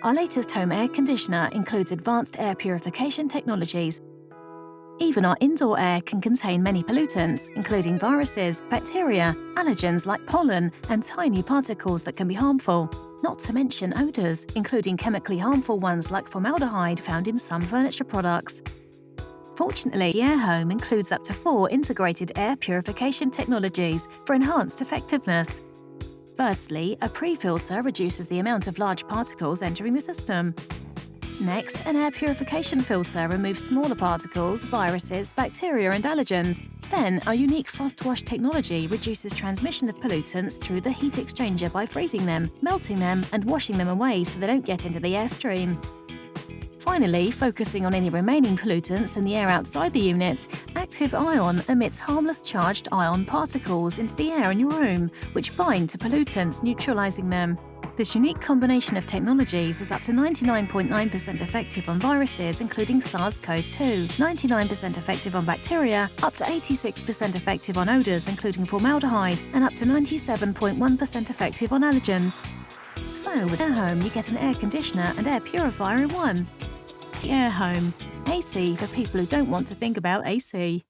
Our latest home air conditioner includes advanced air purification technologies. Even our indoor air can contain many pollutants, including viruses, bacteria, allergens like pollen, and tiny particles that can be harmful. Not to mention odours, including chemically harmful ones like formaldehyde found in some furniture products. Fortunately, the airHome includes up to 4 integrated air purification technologies for enhanced effectiveness. Firstly, a pre-filter reduces the amount of large particles entering the system. Next, an air purification filter removes smaller particles, viruses, bacteria and allergens. Then, our unique frost wash technology reduces transmission of pollutants through the heat exchanger by freezing them, melting them and washing them away so they don't get into the airstream. Finally, focusing on any remaining pollutants in the air outside the unit, Active Ion emits harmless charged ion particles into the air in your room, which bind to pollutants, neutralizing them. This unique combination of technologies is up to 99.9% effective on viruses, including SARS-CoV-2, 99% effective on bacteria, up to 86% effective on odours, including formaldehyde, and up to 97.1% effective on allergens. So, with airHome, you get an air conditioner and air purifier in one. airHome. AC for people who don't want to think about AC.